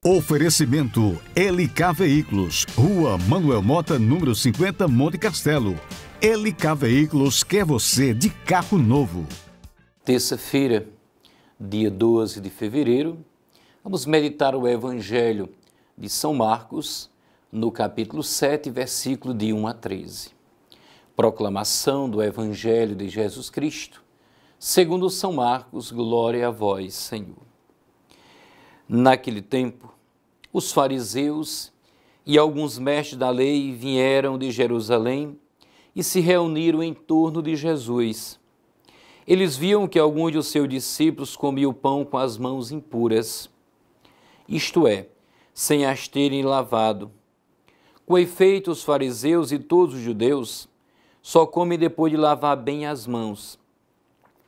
Oferecimento LK Veículos, Rua Manuel Mota, número 50, Monte Castelo. LK Veículos quer você de carro novo. Terça-feira, dia 12 de fevereiro, vamos meditar o Evangelho de São Marcos, no capítulo 7, versículo de 1 a 13. Proclamação do Evangelho de Jesus Cristo, segundo São Marcos, glória a vós, Senhor. Naquele tempo, os fariseus e alguns mestres da lei vieram de Jerusalém e se reuniram em torno de Jesus. Eles viam que alguns de seus discípulos comiam o pão com as mãos impuras, isto é, sem as terem lavado. Com efeito, os fariseus e todos os judeus só comem depois de lavar bem as mãos,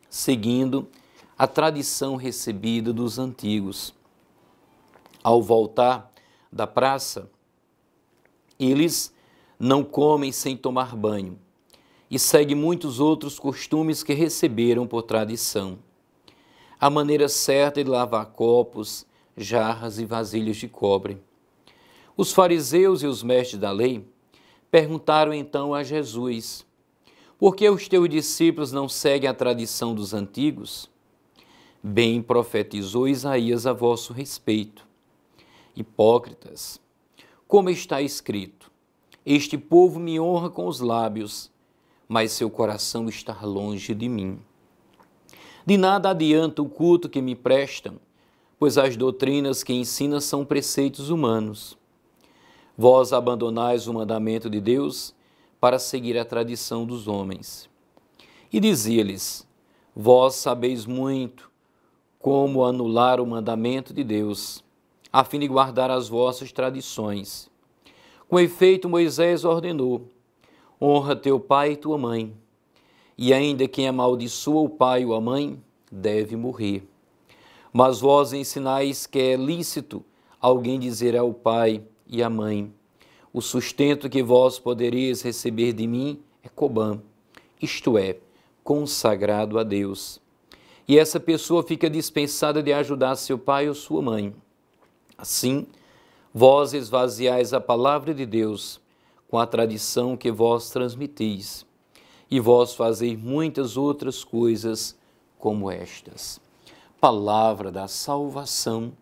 seguindo a tradição recebida dos antigos. Ao voltar da praça, eles não comem sem tomar banho e seguem muitos outros costumes que receberam por tradição. A maneira certa de lavar copos, jarras e vasilhas de cobre. Os fariseus e os mestres da lei perguntaram então a Jesus: por que os teus discípulos não seguem a tradição dos antigos? Bem profetizou Isaías a vosso respeito. Hipócritas, como está escrito: este povo me honra com os lábios, mas seu coração está longe de mim. De nada adianta o culto que me prestam, pois as doutrinas que ensinam são preceitos humanos. Vós abandonais o mandamento de Deus para seguir a tradição dos homens. E dizia-lhes: vós sabeis muito como anular o mandamento de Deus, a fim de guardar as vossas tradições. Com efeito, Moisés ordenou: honra teu pai e tua mãe, e ainda quem amaldiçoa o pai ou a mãe deve morrer. Mas vós ensinais que é lícito alguém dizer ao pai e à mãe: o sustento que vós poderíeis receber de mim é Cobã, isto é, consagrado a Deus. E essa pessoa fica dispensada de ajudar seu pai ou sua mãe. Assim, vós esvaziais a palavra de Deus com a tradição que vós transmitis, e vós fazeis muitas outras coisas como estas. Palavra da salvação,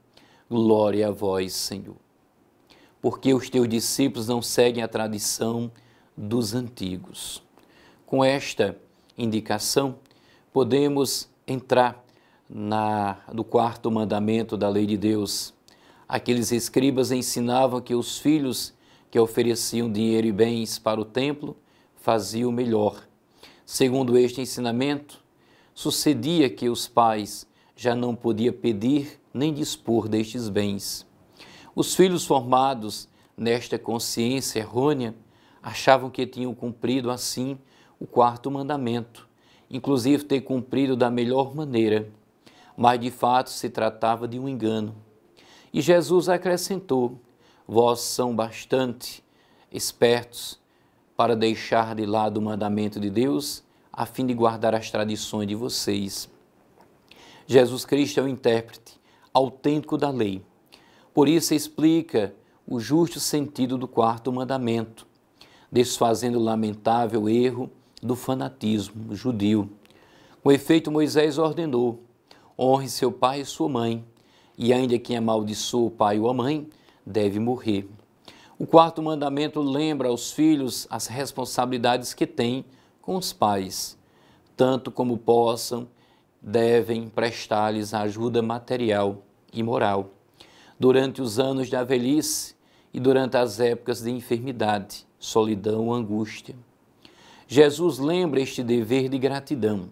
glória a vós, Senhor. Porque os teus discípulos não seguem a tradição dos antigos. Com esta indicação, podemos entrar no quarto mandamento da lei de Deus. Aqueles escribas ensinavam que os filhos que ofereciam dinheiro e bens para o templo faziam melhor. Segundo este ensinamento, sucedia que os pais já não podiam pedir nem dispor destes bens. Os filhos formados nesta consciência errônea achavam que tinham cumprido assim o quarto mandamento, inclusive ter cumprido da melhor maneira, mas de fato se tratava de um engano. E Jesus acrescentou: vós são bastante espertos para deixar de lado o mandamento de Deus, a fim de guardar as tradições de vocês. Jesus Cristo é o intérprete autêntico da lei. Por isso explica o justo sentido do quarto mandamento, desfazendo o lamentável erro do fanatismo judeu. Com efeito, Moisés ordenou: honre seu pai e sua mãe, e ainda quem amaldiçoa o pai ou a mãe deve morrer. O quarto mandamento lembra aos filhos as responsabilidades que têm com os pais. Tanto como possam, devem prestar-lhes ajuda material e moral, durante os anos da velhice e durante as épocas de enfermidade, solidão ou angústia. Jesus lembra este dever de gratidão.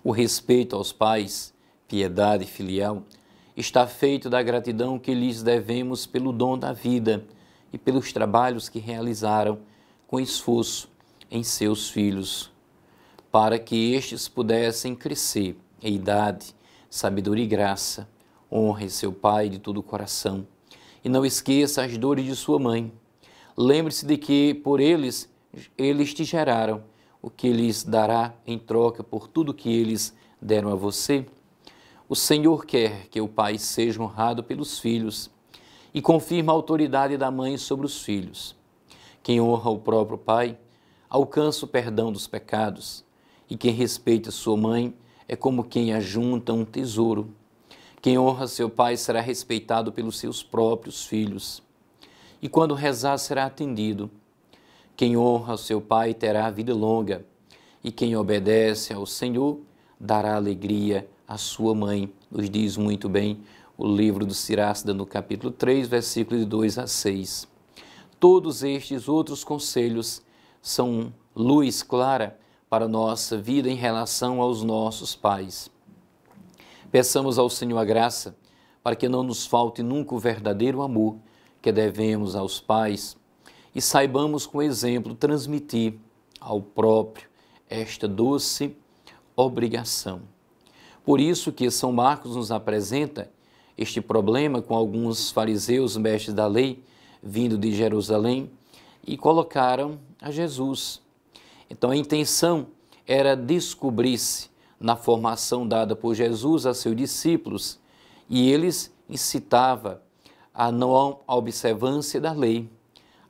O respeito aos pais, piedade filial, está feito da gratidão que lhes devemos pelo dom da vida e pelos trabalhos que realizaram com esforço em seus filhos, para que estes pudessem crescer em idade, sabedoria e graça. Honre seu pai de todo o coração e não esqueça as dores de sua mãe. Lembre-se de que, por eles, eles te geraram, o que lhes dará em troca por tudo que eles deram a você? O Senhor quer que o pai seja honrado pelos filhos e confirma a autoridade da mãe sobre os filhos. Quem honra o próprio pai alcança o perdão dos pecados, e quem respeita sua mãe é como quem ajunta um tesouro. Quem honra seu pai será respeitado pelos seus próprios filhos, e quando rezar será atendido. Quem honra seu pai terá vida longa, e quem obedece ao Senhor dará alegria à sua mãe. Nos diz muito bem o livro do Siracida, no capítulo 3, versículos de 2 a 6. Todos estes outros conselhos são luz clara para a nossa vida em relação aos nossos pais. Peçamos ao Senhor a graça para que não nos falte nunca o verdadeiro amor que devemos aos pais e saibamos com exemplo transmitir ao próprio esta doce obrigação. Por isso que São Marcos nos apresenta este problema com alguns fariseus, mestres da lei, vindo de Jerusalém, e colocaram a Jesus. Então a intenção era descobrir-se na formação dada por Jesus a seus discípulos, e eles incitava a não observância da lei.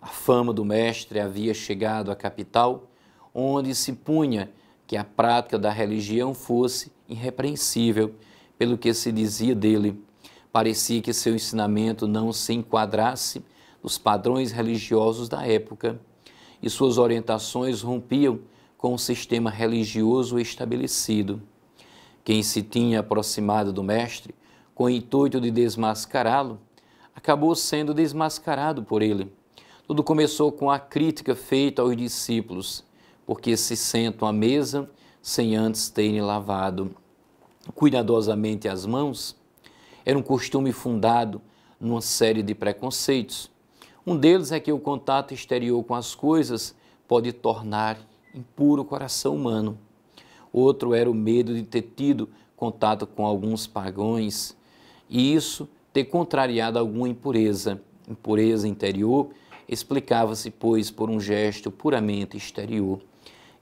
A fama do mestre havia chegado à capital, onde se punha que a prática da religião fosse irrepreensível, pelo que se dizia dele. Parecia que seu ensinamento não se enquadrasse nos padrões religiosos da época, e suas orientações rompiam com o sistema religioso estabelecido. Quem se tinha aproximado do mestre com o intuito de desmascará-lo, acabou sendo desmascarado por ele. Tudo começou com a crítica feita aos discípulos, porque se sentam à mesa sem antes terem lavado cuidadosamente as mãos. Era um costume fundado numa série de preconceitos. Um deles é que o contato exterior com as coisas pode tornar impuro o coração humano. Outro era o medo de ter tido contato com alguns pagãos e isso ter contrariado alguma impureza. Impureza interior explicava-se, pois, por um gesto puramente exterior.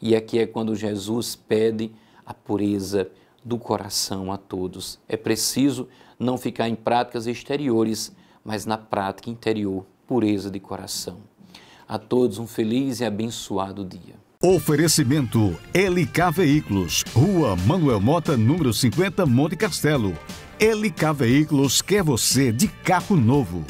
E aqui é quando Jesus pede a pureza do coração a todos. É preciso não ficar em práticas exteriores, mas na prática interior, pureza de coração. A todos um feliz e abençoado dia. Oferecimento LK Veículos, Rua Manuel Mota, número 50, Monte Castelo. LK Veículos quer você de carro novo.